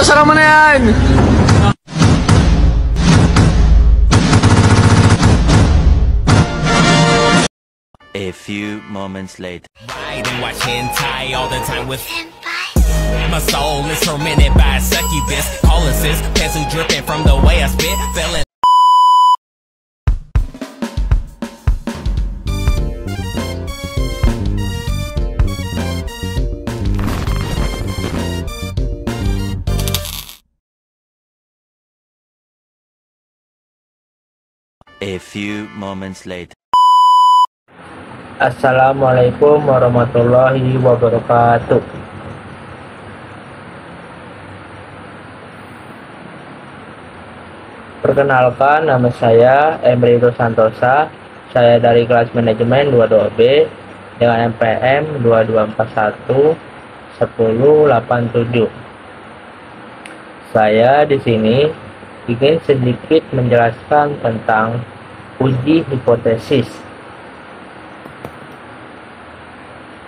Seryosan naman na yan! A few moments later. Ride and watch hentai all the time with my soul is tormented by a succubus. Calling sis, pencil dripping from the way I spit. Feeling A few moments later. Assalamualaikum warahmatullahi wabarakatuh. Perkenalkan, nama saya Emrito Santosa. Saya dari kelas manajemen 22B dengan MPM 2241 1087. Saya di sini ingin sedikit menjelaskan tentang uji hipotesis.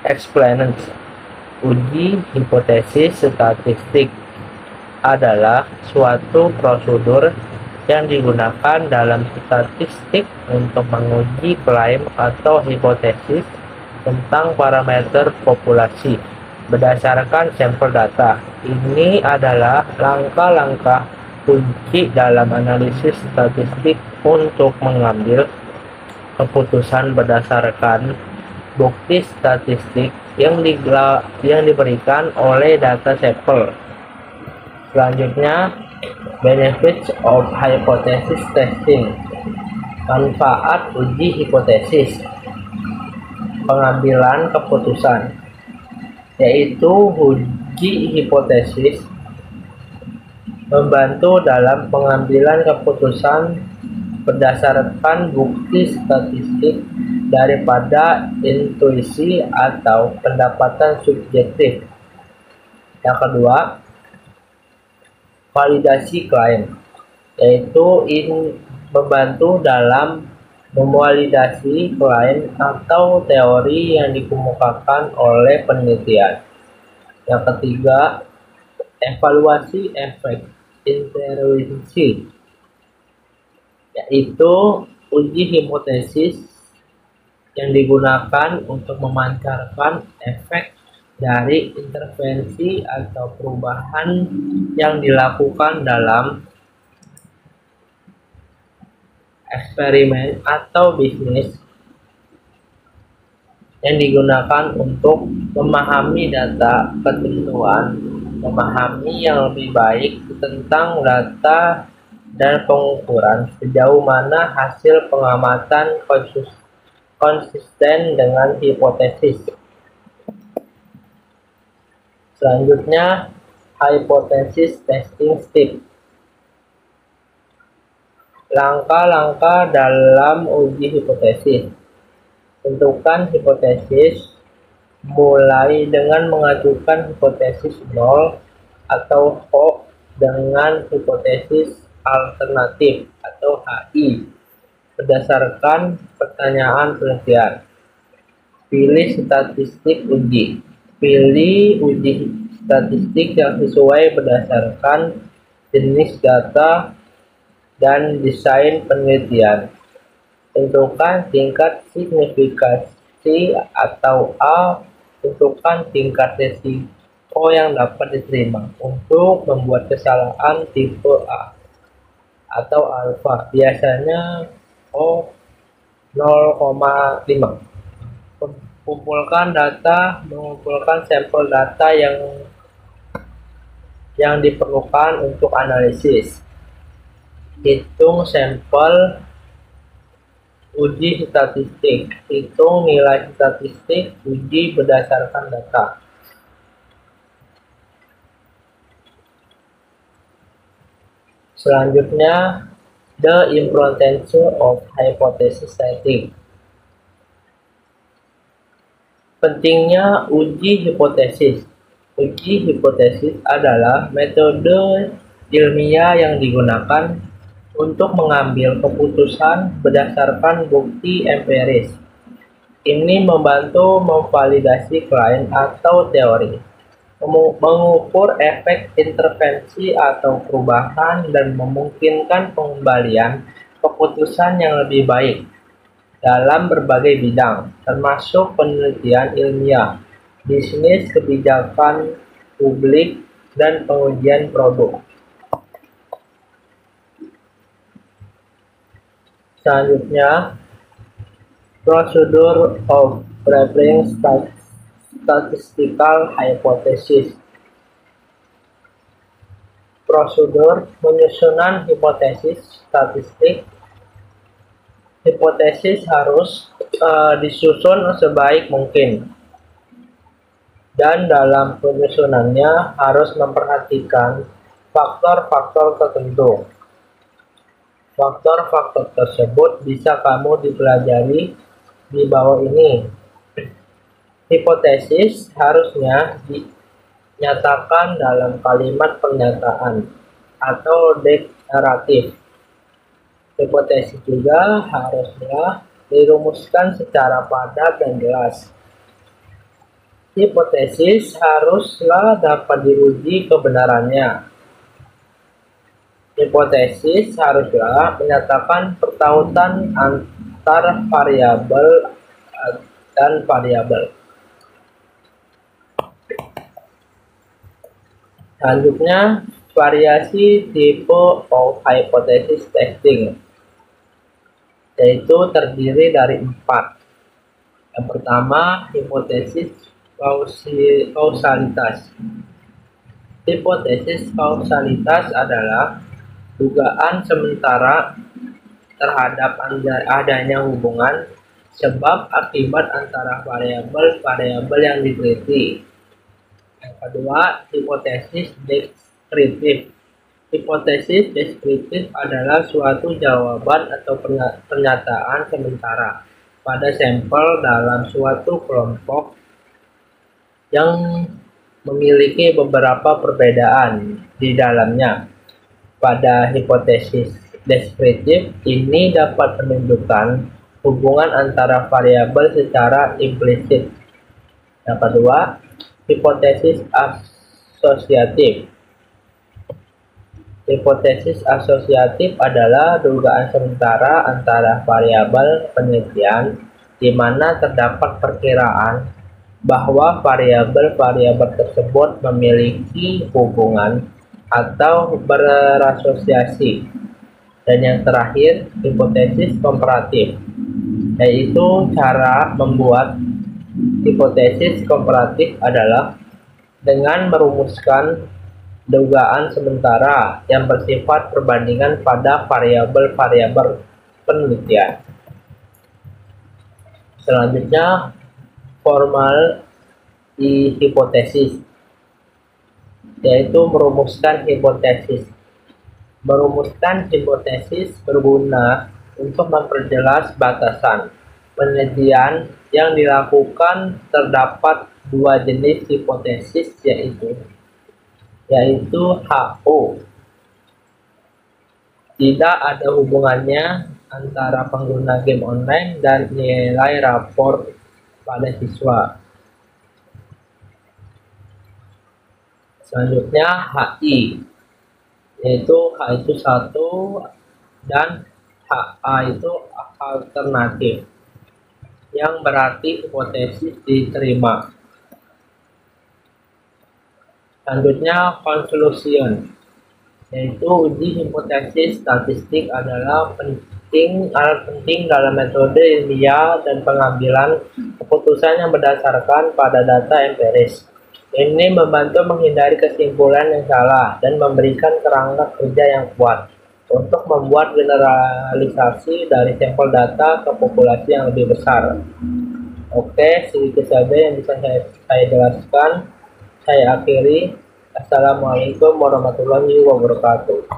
Explained. Uji hipotesis statistik adalah suatu prosedur yang digunakan dalam statistik untuk menguji klaim atau hipotesis tentang parameter populasi berdasarkan sampel data. Ini adalah langkah-langkah kunci dalam analisis statistik untuk mengambil keputusan berdasarkan bukti statistik yang diberikan oleh data sampel. Selanjutnya, benefits of hypothesis testing. Manfaat uji hipotesis pengambilan keputusan, yaitu uji hipotesis membantu dalam pengambilan keputusan berdasarkan bukti statistik daripada intuisi atau pendapatan subjektif. Yang kedua, validasi klaim, yaitu membantu dalam memvalidasi klaim atau teori yang dikemukakan oleh penelitian. Yang ketiga, evaluasi efek intervensi, yaitu uji hipotesis yang digunakan untuk memancarkan efek dari intervensi atau perubahan yang dilakukan dalam eksperimen atau bisnis, yang digunakan untuk memahami data ketentuan, memahami yang lebih baik tentang data dan pengukuran sejauh mana hasil pengamatan konsisten dengan hipotesis. Selanjutnya, hypothesis testing step. Langkah-langkah dalam uji hipotesis. Tentukan hipotesis mulai dengan mengajukan hipotesis nol atau hoax dengan hipotesis alternatif atau HI berdasarkan pertanyaan penelitian. Pilih statistik uji. Pilih uji statistik yang sesuai berdasarkan jenis data dan desain penelitian. Tentukan tingkat signifikansi atau A. Tentukan tingkat resiko yang dapat diterima untuk membuat kesalahan tipe A atau alfa, biasanya 0,5. Mengumpulkan sampel data yang diperlukan untuk analisis. Hitung sampel uji statistik. Hitung nilai statistik uji berdasarkan data. Selanjutnya, the importance of hypothesis testing. Pentingnya uji hipotesis. Uji hipotesis adalah metode ilmiah yang digunakan untuk mengambil keputusan berdasarkan bukti empiris. Ini membantu memvalidasi klaim atau teori, mengukur efek intervensi atau perubahan dan memungkinkan pengembalian keputusan yang lebih baik dalam berbagai bidang, termasuk penelitian ilmiah, bisnis, kebijakan publik, dan pengujian produk. Selanjutnya, Procedure of Preparing Statistical Hypothesis. Prosedur penyusunan hipotesis statistik. Hipotesis harus disusun sebaik mungkin, dan dalam penyusunannya harus memperhatikan faktor-faktor tertentu. Faktor-faktor tersebut bisa kamu dipelajari di bawah ini. Hipotesis harusnya dinyatakan dalam kalimat pernyataan atau deklaratif. Hipotesis juga harusnya dirumuskan secara padat dan jelas. Hipotesis haruslah dapat diuji kebenarannya. Hipotesis haruslah menyatakan pertautan antar variabel dan variabel. Selanjutnya, variasi tipe of hypothesis testing, yaitu terdiri dari 4. Yang pertama, hipotesis kausalitas. Hipotesis kausalitas adalah dugaan sementara terhadap adanya hubungan sebab akibat antara variabel-variabel yang diteliti. Yang kedua, hipotesis deskriptif. Hipotesis deskriptif adalah suatu jawaban atau pernyataan sementara pada sampel dalam suatu kelompok yang memiliki beberapa perbedaan di dalamnya. Pada hipotesis deskriptif ini dapat menunjukkan hubungan antara variabel secara implisit. Yang kedua, hipotesis asosiatif. Hipotesis asosiatif adalah dugaan sementara antara variabel penelitian di mana terdapat perkiraan bahwa variabel-variabel tersebut memiliki hubungan atau berasosiasi. Dan yang terakhir, hipotesis komparatif, yaitu cara membuat hipotesis komparatif adalah dengan merumuskan dugaan sementara yang bersifat perbandingan pada variabel-variabel penelitian. Selanjutnya, formal hipotesis, yaitu merumuskan hipotesis. Merumuskan hipotesis berguna untuk memperjelas batasan penelitian yang dilakukan. Terdapat 2 jenis hipotesis, yaitu HO. Tidak ada hubungannya antara pengguna game online dan nilai rapor pada siswa. Selanjutnya HI, yaitu H itu 1 dan HA itu alternatif, yang berarti hipotesis diterima. Selanjutnya conclusion, yaitu uji hipotesis statistik adalah alat penting dalam metode ilmiah dan pengambilan keputusan yang berdasarkan pada data empiris. Ini membantu menghindari kesimpulan yang salah dan memberikan kerangka kerja yang kuat untuk membuat generalisasi dari sampel data ke populasi yang lebih besar. Oke, sedikit saja yang bisa saya jelaskan. Saya akhiri. Assalamualaikum warahmatullahi wabarakatuh.